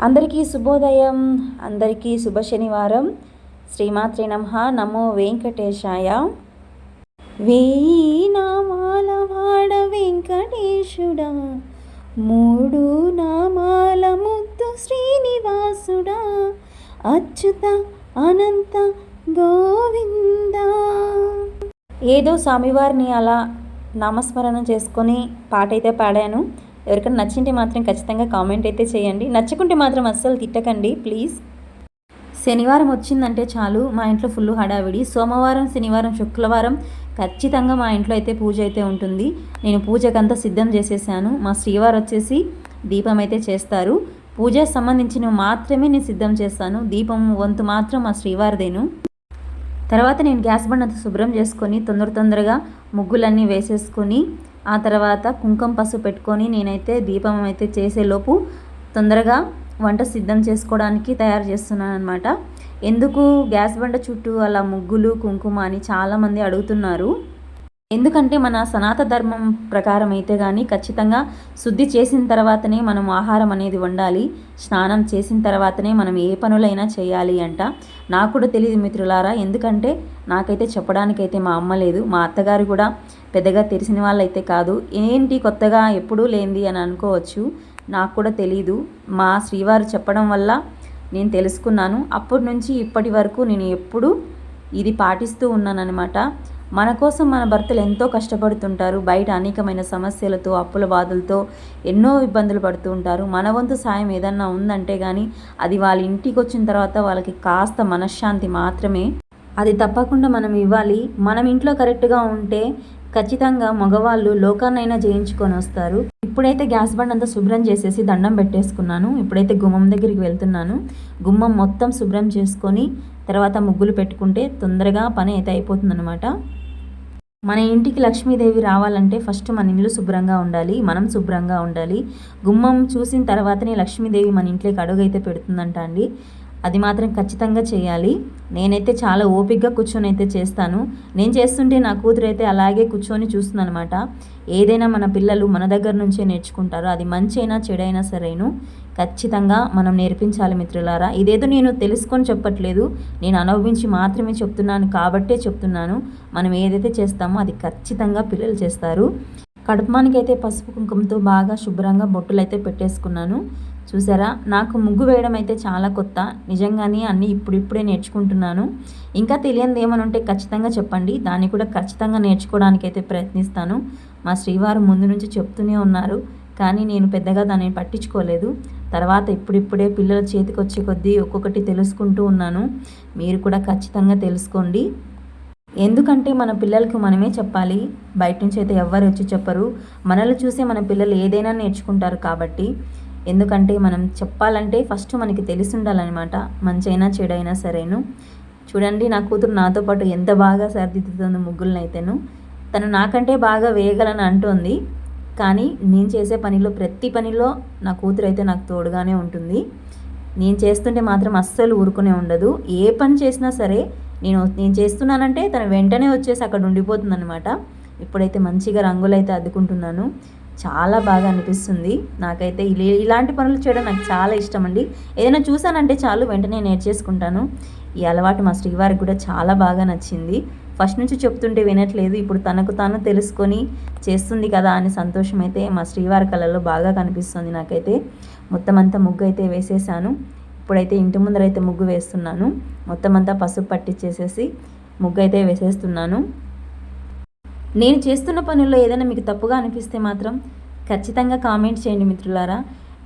అందరికీ శుభోదయం, అందరికీ శుభ శనివారం. శ్రీమాత్రే నమః. నమో వెంకటేశాయ. వేయి నామాల వాడ వెంకటేశుడా, మూడు నామాల ముద్దు శ్రీనివాసుడా, అచ్యుత అనంత గోవింద. ఏదో స్వామివారిని అలా నామస్మరణ చేసుకొని పాట అయితే పాడాను. ఎవరికైనా నచ్చింటే మాత్రం ఖచ్చితంగా కామెంట్ అయితే చేయండి. నచ్చకుంటే మాత్రం అస్సలు తిట్టకండి ప్లీజ్. శనివారం వచ్చిందంటే చాలు మా ఇంట్లో ఫుల్ హడావిడి. సోమవారం, శనివారం, శుక్రవారం ఖచ్చితంగా మా ఇంట్లో అయితే పూజ అయితే ఉంటుంది. నేను పూజకంతా సిద్ధం చేసేసాను. మా శ్రీవారు వచ్చేసి దీపం అయితే చేస్తారు. పూజకు సంబంధించినవి మాత్రమే నేను సిద్ధం చేస్తాను. దీపం వంతు మాత్రం మా శ్రీవారిదేను. తర్వాత నేను గ్యాస్ బండ్ అంతా శుభ్రం చేసుకొని తొందరగా ముగ్గులన్నీ వేసేసుకొని ఆ తర్వాత కుంకుమ పసుపు పెట్టుకొని నేనైతే దీపం అయితే చేసేలోపు తొందరగా వంట సిద్ధం చేసుకోవడానికి తయారు చేస్తున్నాను అనమాట. ఎందుకు గ్యాస్ బండ చుట్టూ అలా ముగ్గులు కుంకుమ అని చాలామంది అడుగుతున్నారు. ఎందుకంటే మన సనాతన ధర్మం ప్రకారం అయితే కానీ ఖచ్చితంగా శుద్ధి చేసిన తర్వాతనే మనం ఆహారం అనేది వండాలి. స్నానం చేసిన తర్వాతనే మనం ఏ పనులైనా చేయాలి అంట. నాకు కూడా తెలియదు మిత్రులారా, ఎందుకంటే నాకైతే చెప్పడానికైతే మా అమ్మ లేదు, మా అత్తగారు కూడా పెద్దగా తెలిసిన వాళ్ళైతే కాదు. ఏంటి కొత్తగా ఎప్పుడూ లేనిది అని అనుకోవచ్చు, నాకు కూడా తెలీదు. మా శ్రీవారు చెప్పడం వల్ల నేను తెలుసుకున్నాను. అప్పటి నుంచి ఇప్పటి వరకు నేను ఎప్పుడూ ఇది పాటిస్తూ ఉన్నానన్నమాట. మన కోసం మన భర్తలు ఎంతో కష్టపడుతుంటారు. బయట అనేకమైన సమస్యలతో, అప్పుల బాధలతో ఎన్నో ఇబ్బందులు పడుతూ ఉంటారు. మన వంతు సాయం ఏదన్నా ఉందంటే కానీ అది వాళ్ళ ఇంటికి వచ్చిన తర్వాత వాళ్ళకి కాస్త మనశ్శాంతి మాత్రమే. అది తప్పకుండా మనం ఇవ్వాలి. మనం ఇంట్లో కరెక్ట్గా ఉంటే ఖచ్చితంగా మగవాళ్ళు లోకాన్నైనా జయించుకొని వస్తారు. ఇప్పుడైతే గ్యాస్ బండ్ అంతా శుభ్రం చేసేసి దండం పెట్టేసుకున్నాను. ఇప్పుడైతే గుమ్మం దగ్గరికి వెళ్తున్నాను. గుమ్మం మొత్తం శుభ్రం చేసుకొని తర్వాత ముగ్గులు పెట్టుకుంటే తొందరగా పని అయితే అయిపోతుందన్నమాట. మన ఇంటికి లక్ష్మీదేవి రావాలంటే ఫస్ట్ మన ఇల్లు శుభ్రంగా ఉండాలి, మనం శుభ్రంగా ఉండాలి. గుమ్మం చూసిన తర్వాతనే లక్ష్మీదేవి మన ఇంట్లోకి అడుగైతే పెడుతుందంట అండి. అది మాత్రం ఖచ్చితంగా చేయాలి. నేనైతే చాలా ఓపికగా కూర్చొని అయితే చేస్తాను. నేను చేస్తుంటే నా కూతురు అయితే అలాగే కూర్చొని చూస్తుంది అనమాట. ఏదైనా మన పిల్లలు మన దగ్గర నుంచే నేర్చుకుంటారు. అది మంచి అయినా చెడైనా సరేను ఖచ్చితంగా మనం నేర్పించాలి మిత్రులారా. ఇదేదో నేను తెలుసుకొని చెప్పట్లేదు, నేను అనుభవించి మాత్రమే చెప్తున్నాను కాబట్టే చెప్తున్నాను. మనం ఏదైతే చేస్తామో అది ఖచ్చితంగా పిల్లలు చేస్తారు. కడుపుమానికి అయితే పసుపు కుంకుమతో బాగా శుభ్రంగా బొట్టులు అయితే పెట్టేసుకున్నాను. చూసారా, నాకు ముగ్గు వేయడం అయితే చాలా కొత్త. నిజంగానే అన్నీ ఇప్పుడిప్పుడే నేర్చుకుంటున్నాను. ఇంకా తెలియనిది ఏమని ఉంటే ఖచ్చితంగా చెప్పండి, దాన్ని కూడా ఖచ్చితంగా నేర్చుకోవడానికైతే ప్రయత్నిస్తాను. మా శ్రీవారు ముందు నుంచి చెప్తూనే ఉన్నారు, కానీ నేను పెద్దగా దాన్ని పట్టించుకోలేదు. తర్వాత ఇప్పుడిప్పుడే పిల్లల చేతికి వచ్చే కొద్దీ ఒక్కొక్కటి తెలుసుకుంటూ ఉన్నాను. మీరు కూడా ఖచ్చితంగా తెలుసుకోండి. ఎందుకంటే మన పిల్లలకు మనమే చెప్పాలి, బయట నుంచి అయితే ఎవ్వరు వచ్చి చెప్పరు. మనల్ని చూసే మన పిల్లలు ఏదైనా నేర్చుకుంటారు కాబట్టి. ఎందుకంటే మనం చెప్పాలంటే ఫస్ట్ మనకి తెలిసి ఉండాలన్నమాట, మంచైనా చెడైనా సరేను. చూడండి, నా కూతురు నాతో పాటు ఎంత బాగా సరిదిద్దుతుంది ముగ్గులను అయితేను. తను నాకంటే బాగా వేయగలని అంటోంది, కానీ నేను చేసే పనిలో ప్రతి పనిలో నా కూతురు అయితే నాకు తోడుగానే ఉంటుంది. నేను చేస్తుంటే మాత్రం అస్సలు ఊరుకునే ఉండదు. ఏ పని చేసినా సరే నేను చేస్తున్నానంటే తను వెంటనే వచ్చేసి అక్కడ ఉండిపోతుందన్నమాట. ఇప్పుడైతే మంచిగా రంగులు అయితే అద్దుకుంటున్నాను. చాలా బాగా అనిపిస్తుంది నాకైతే. ఇలాంటి పనులు చేయడం నాకు చాలా ఇష్టం అండి. ఏదైనా చూసానంటే చాలు వెంటనే నేర్చేసుకుంటాను. ఈ అలవాటు మా శ్రీవారికి కూడా చాలా బాగా నచ్చింది. ఫస్ట్ నుంచి చెప్తుంటే వినట్లేదు, ఇప్పుడు తనకు తాను తెలుసుకొని చేస్తుంది కదా అని సంతోషం అయితే మా శ్రీవారి కళలో బాగా కనిపిస్తుంది నాకైతే. మొత్తం అంతా ముగ్గు అయితే వేసేసాను. ఇప్పుడైతే ఇంటి ముందరైతే ముగ్గు వేస్తున్నాను. మొత్తం అంతా పసుపు పట్టించేసేసి ముగ్గు అయితే వేసేస్తున్నాను. నేను చేస్తున్న పనుల్లో ఏదైనా మీకు తప్పుగా అనిపిస్తే మాత్రం ఖచ్చితంగా కామెంట్ చేయండి మిత్రులారా.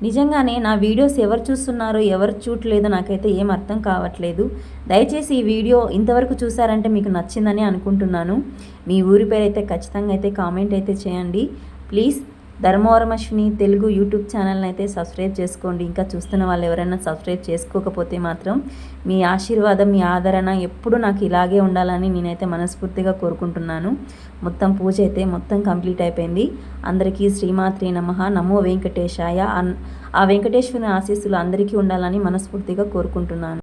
నిజంగానే నా వీడియోస్ ఎవరు చూస్తున్నారో ఎవరు చూడలేదో నాకైతే ఏం అర్థం కావట్లేదు. దయచేసి ఈ వీడియో ఇంతవరకు చూసారంటే మీకు నచ్చిందని అనుకుంటున్నాను. మీ ఊరి పేరు అయితే ఖచ్చితంగా అయితే కామెంట్ అయితే చేయండి ప్లీజ్. ధర్మవరం అశ్విని తెలుగు యూట్యూబ్ ఛానల్ని అయితే సబ్స్క్రైబ్ చేసుకోండి. ఇంకా చూస్తున్న వాళ్ళు ఎవరైనా సబ్స్క్రైబ్ చేసుకోకపోతే మాత్రం మీ ఆశీర్వాదం, మీ ఆదరణ ఎప్పుడు నాకు ఇలాగే ఉండాలని నేనైతే మనస్ఫూర్తిగా కోరుకుంటున్నాను. మొత్తం పూజ అయితే మొత్తం కంప్లీట్ అయిపోయింది. అందరికీ శ్రీమాత్రే నమః. నమో వెంకటేశాయ. ఆ వెంకటేశ్వరుని ఆశీస్సులు అందరికీ ఉండాలని మనస్ఫూర్తిగా కోరుకుంటున్నాను.